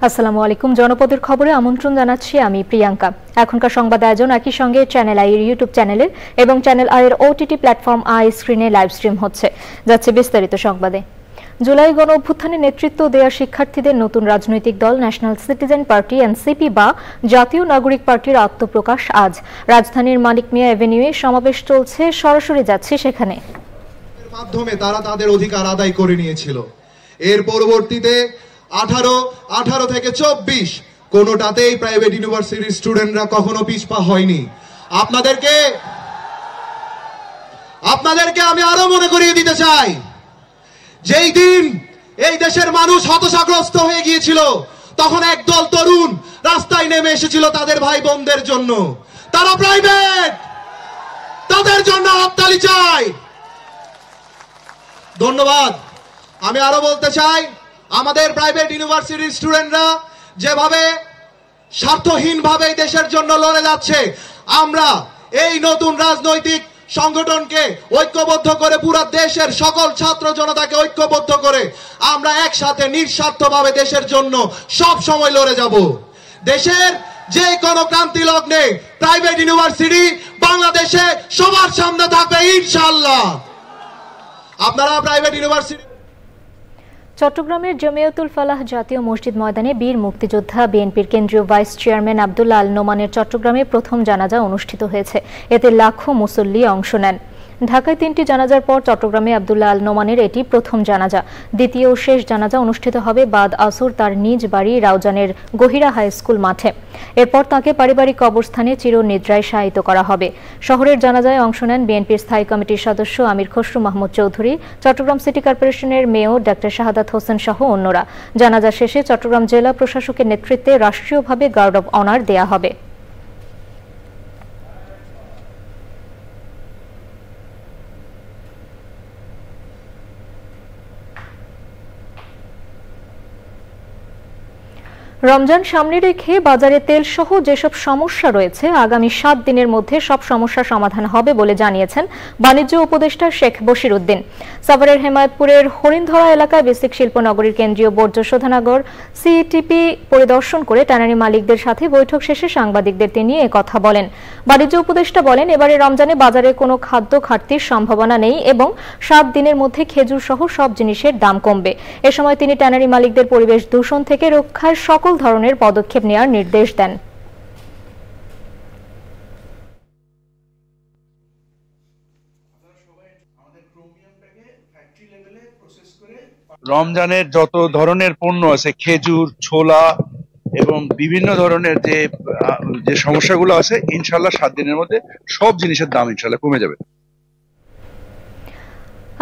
আসসালামু আলাইকুম। জনপদের খবরে আমন্ত্রণ জানাচ্ছি আমি প্রিয়াঙ্কা। এখনকার সংবাদ আয়োজন একই সঙ্গে চ্যানেল আই এর ইউটিউব চ্যানেলে এবং চ্যানেল আই এর ওটিটি প্ল্যাটফর্ম আই স্ক্রিনে লাইভ স্ট্রিম হচ্ছে। যাচ্ছে বিস্তারিত সংবাদে। জুলাই গণ অভ্যুত্থানে নেতৃত্ব দেওয়া শিক্ষার্থীদের নতুন রাজনৈতিক দল ন্যাশনাল সিটিজেন পার্টি এনসিপি বা জাতীয় নাগরিক পার্টির আত্মপ্রকাশ আজ। রাজধানীর মানিক মিয়া এভিনিউয়ে সমাবেশ চলছে, সরাসরি যাচ্ছে সেখানে। মাধ্যমে তারা তাদের অধিকার আদায় করে নিয়েছিল। এর পরবর্তীতে 18 থেকে 24 কোনোটাতেই প্রাইভেট ইউনিভার্সিটির স্টুডেন্টরা কখনো পিছপা হয়নি। আপনাদেরকে আমি আরো মনে করিয়ে দিতে চাই, যেই দিন এই দেশের মানুষ হতাশাগ্রস্ত হয়ে গিয়েছিল তখন একদল তরুণ রাস্তায় নেমে এসেছিল তাদের ভাই বোনদের জন্য। তারা প্রাইভেট, তাদের জন্য হাততালি চাই। ধন্যবাদ। আমি আরো বলতে চাই, আমাদের প্রাইভেট ইউনিভার্সিটির স্টুডেন্টরা যেভাবে স্বার্থহীন ভাবে দেশের জন্য লড়ে যাচ্ছে, আমরা এই নতুন রাজনৈতিক সংগঠনকে ঐক্যবদ্ধ করে পুরো দেশের সকল ছাত্র জনতাকে ঐক্যবদ্ধ করে আমরা একসাথে নিঃস্বার্থভাবে দেশের জন্য সব সময় লড়ে যাব। দেশের যে কোনো ক্রান্তি লগ্নে প্রাইভেট ইউনিভার্সিটি বাংলাদেশে সবার সামনে থাকবে ইনশাআল্লাহ। আপনারা প্রাইভেট ইউনিভার্সিটি। চট্টগ্রামের জমিয়তুল ফালাহ জাতীয় মসজিদ ময়দানে বীর মুক্তিযোদ্ধা বিএনপির কেন্দ্রীয় ভাইস চেয়ারম্যান আব্দুল্লাহ আল নোমানের চট্টগ্রামে প্রথম জানাজা অনুষ্ঠিত হয়েছে। এতে লাখো মুসল্লি অংশ নেন। ঢাকায় 3টি জানাজার পর চট্টগ্রামে আব্দুল্লাহ আল নোমানের এটি প্রথম জানাজা। দ্বিতীয় ও শেষ জানাজা অনুষ্ঠিত হবে বাদ আসর তার নিজ বাড়ি রাউজানের গহিরা হাই স্কুল মাঠে। এরপর তাকে পারিবারিক কবরস্থানে চিরনিদ্রায় শায়িত করা হবে। শহরের জানাজায় অংশ নেন বিএনপির স্থায়ী কমিটির সদস্য আমির খসরু মাহমুদ চৌধুরী, চট্টগ্রাম সিটি কর্পোরেশনের মেয়র ডাক্তার শাহাদাত হোসেন সহ অন্যরা। জানাজা শেষে চট্টগ্রাম জেলা প্রশাসকের নেতৃত্বে রাষ্ট্রীয়ভাবে গার্ড অব অনার দেয়া হবে। রমজান সামনে রেখে বাজারে তেল সহ যেসব সমস্যা রয়েছে আগামী 7 দিনের মধ্যে সব সমস্যার সমাধান হবে বলে জানিয়েছেন বাণিজ্য উপদেষ্টা শেখ বশির উদ্দিন। সাভারের হেমায়তপুরের হরিণধরা এলাকায় বেসিক শিল্পনগরীর কেন্দ্রীয় বর্জ্য শোধনাগার সিটিপি পরিদর্শন করে ট্যানারি মালিকদের সাথে বৈঠক শেষে সাংবাদিকদের তিনি একথা বলেন। বাণিজ্য উপদেষ্টা বলেন, এবারে রমজানে বাজারে কোনো খাদ্য ঘাটতির সম্ভাবনা নেই এবং 7 দিনের মধ্যে খেজুর সহ সব জিনিসের দাম কমবে। এ সময় তিনি ট্যানারি মালিকদের পরিবেশ দূষণ থেকে রক্ষার সকল ধরনের পদক্ষেপ নেওয়ার নির্দেশ দেন। রমজানের যত ধরনের পণ্য আছে, খেজুর, ছোলা এবং বিভিন্ন ধরনের যে সমস্যাগুলো আছে, ইনশাল্লাহ 7 দিনের মধ্যে সব জিনিসের দাম ইনশাল্লাহ কমে যাবে।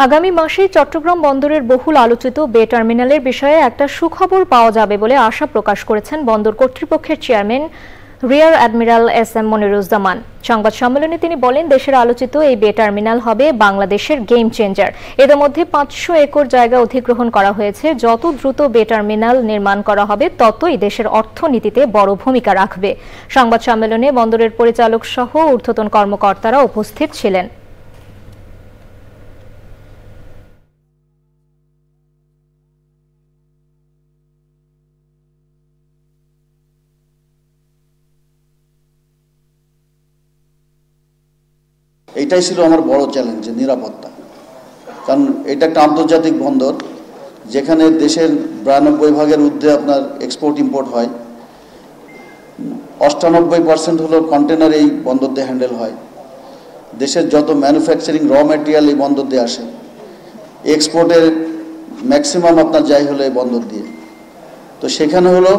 আগামী মাসে চট্টগ্রাম বন্দরের বহুল আলোচিত বে টার্মিনালের বিষয়ে একটা সুখবর পাওয়া যাবে বলে আশা প্রকাশ করেছেন বন্দর কর্তৃপক্ষের chairman rear admiral SM. Moniruzzaman. সংবাদ সম্মেলনে তিনি বলেন, দেশের আলোচিত এই বে টার্মিনাল হবে বাংলাদেশের গেম চেঞ্জার। এর মধ্যে 500 একর জায়গা অধিগ্রহণ করা হয়েছে। যত দ্রুত বে টার্মিনাল নির্মাণ করা হবে ততই দেশের অর্থনীতিতে বড় ভূমিকা রাখবে। সংবাদ সম্মেলনে বন্দরের পরিচালক সহ ঊর্ধ্বতন কর্মকর্তারা উপস্থিত ছিলেন। এটাই ছিল আমার বড় চ্যালেঞ্জ, নিরাপত্তা। কারণ এটা একটা আন্তর্জাতিক বন্দর, যেখানে দেশের 92 ভাগের ঊর্ধ্বে আপনার এক্সপোর্ট ইম্পোর্ট হয়। 98% হলো কন্টেনার এই বন্দর দিয়ে হ্যান্ডেল হয়। দেশের যত ম্যানুফ্যাকচারিং র ম্যাটেরিয়াল এই বন্দর দিয়ে আসে। এক্সপোর্টের ম্যাক্সিমাম আপনার যাই হলো এই বন্দর দিয়ে। তো সেখানে হলো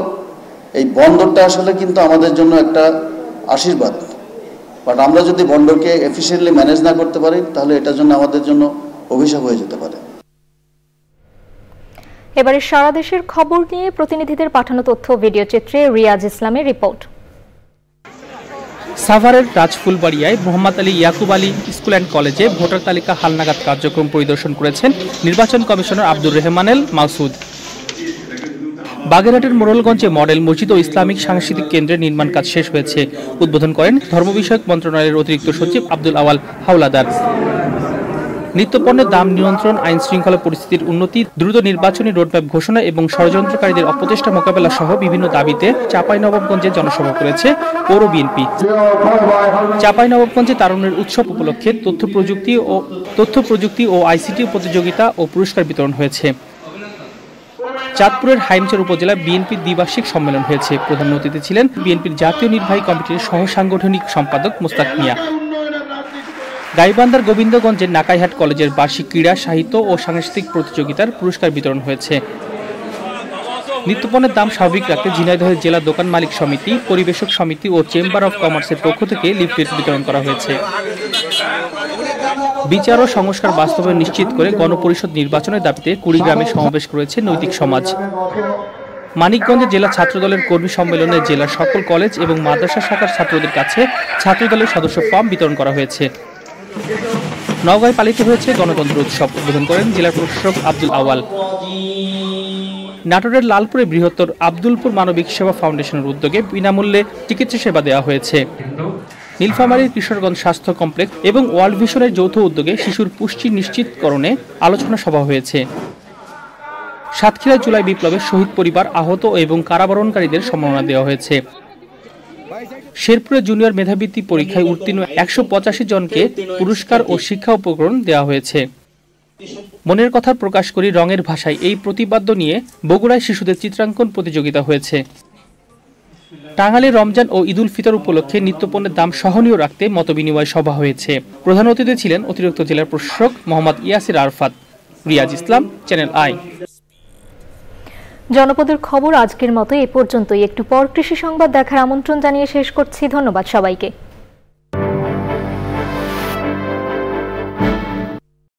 এই বন্দরটা আসলে কিন্তু আমাদের জন্য একটা আশীর্বাদ। বাট আমরা যদি বন্দরকে এফিশিয়েন্টলি ম্যানেজ না করতে পারি তাহলে এটার জন্য আমাদের জন্য অভিশাপ হয়ে যেতে পারে। এবারে সারা দেশের খবর নিয়ে প্রতিনিধিদের পাঠানো তথ্য ভিডিও চিত্রে রিয়াজ ইসলামের রিপোর্ট। সাভারের রাজফুলবাড়িয়ায় মোহাম্মদ আলী ইয়াকুব আলী স্কুল অ্যান্ড কলেজে ভোটার তালিকা হালনাগাদ কার্যক্রম পরিদর্শন করেছেন নির্বাচন কমিশনার আব্দুর রেহমানেল মাসুদ। বাগেরহাটের মোড়লগঞ্জে মডেল মসজিদ ও ইসলামিক সাংস্কৃতিক কেন্দ্রের নির্মাণ কাজ শেষ হয়েছে। উদ্বোধন করেন ধর্ম বিষয়ক মন্ত্রণালয়ের অতিরিক্ত সচিব আব্দুল আওয়াল হাওলাদার। নিত্যপণ্যের দাম নিয়ন্ত্রণ, আইন শৃঙ্খলা পরিস্থিতির উন্নতি, দ্রুত নির্বাচনী রোডম্যাপ ঘোষণা এবং ষড়যন্ত্রকারীদের অপচেষ্টা মোকাবেলা সহ বিভিন্ন দাবিতে চাঁপাইনবাবগঞ্জে জনসভা করেছে পৌর বিএনপি। চাঁপাইনবাবগঞ্জে তারুণ্যের উৎসব উপলক্ষে তথ্য প্রযুক্তি ও আইসিটি প্রতিযোগিতা ও পুরস্কার বিতরণ হয়েছে। চাঁদপুরের হাইমচর উপজেলায় বিএনপির দ্বিবার্ষিক সম্মেলন হয়েছে। প্রধান অতিথি ছিলেন বিএনপির জাতীয় নির্বাহী কমিটির সহ সাংগঠনিক সম্পাদক মোস্তাক মিয়া। গাইবান্ধার গোবিন্দগঞ্জের নাকাইহাট কলেজের বার্ষিক ক্রীড়া, সাহিত্য ও সাংস্কৃতিক প্রতিযোগিতার পুরস্কার বিতরণ হয়েছে। নিত্যপণ্যের দাম স্বাভাবিক রাখতে ঝিনাইদহের জেলা দোকান মালিক সমিতি, পরিবেশক সমিতি ও চেম্বার অব কমার্সের পক্ষ থেকে লিফলেট বিতরণ করা হয়েছে। বিচার ও সংস্কার বাস্তবায়ন নিশ্চিত করে গণপরিষদ নির্বাচনের দাবিতে কুড়িগ্রামে সমাবেশ করেছে নৈতিক সমাজ। মানিকগঞ্জে জেলা ছাত্রদলের কর্মী সম্মেলনে জেলার সকল কলেজ এবং মাদ্রাসা শাখার ছাত্রদের কাছে ছাত্রদলের সদস্য ফর্ম বিতরণ করা হয়েছে। নওগাঁয় পালিত হয়েছে গণতন্ত্র উৎসব, উদ্বোধন করেন জেলা প্রশাসক আব্দুল আওয়াল। নাটোরের লালপুরে বৃহত্তর আব্দুলপুর মানবিক সেবা ফাউন্ডেশনের উদ্যোগে বিনামূল্যে চিকিৎসা সেবা দেওয়া হয়েছে। নীলফামারীর কিশোরগঞ্জ স্বাস্থ্য কমপ্লেক্স এবং ওয়ার্ল্ড ভিশনের যৌথ উদ্যোগে শিশুর পুষ্টি নিশ্চিতকরণে আলোচনা সভা হয়েছে। সাতক্ষীরা জুলাই বিপ্লবে শহীদ পরিবার, আহত এবং কারাবরণকারীদের সম্মাননা দেওয়া হয়েছে। শেরপুরে জুনিয়র মেধাবৃত্তি পরীক্ষায় উত্তীর্ণ 185 জনকে পুরস্কার ও শিক্ষা উপকরণ দেওয়া হয়েছে। মনের কথা প্রকাশ করি রঙের ভাষায় এই প্রতিপাদ্য নিয়ে বগুড়ায় শিশুদের চিত্রাঙ্কন প্রতিযোগিতা হয়েছে। টাঙ্গাইলে রমজান ও ঈদুল ফিতর উপলক্ষে নিত্যপণ্যের দাম সহনীয় রাখতে মতবিনিময় সভা হয়েছে। প্রধান অতিথি ছিলেন অতিরিক্ত জেলার প্রশাসক মোহাম্মদ ইয়াসির আরফাত। রিয়াজ ইসলাম, চ্যানেল আই। জনপদের খবর আজকের মতো এ পর্যন্তই। একটু পর কৃষি সংবাদ দেখার আমন্ত্রণ জানিয়ে শেষ করছি। ধন্যবাদ সবাইকে।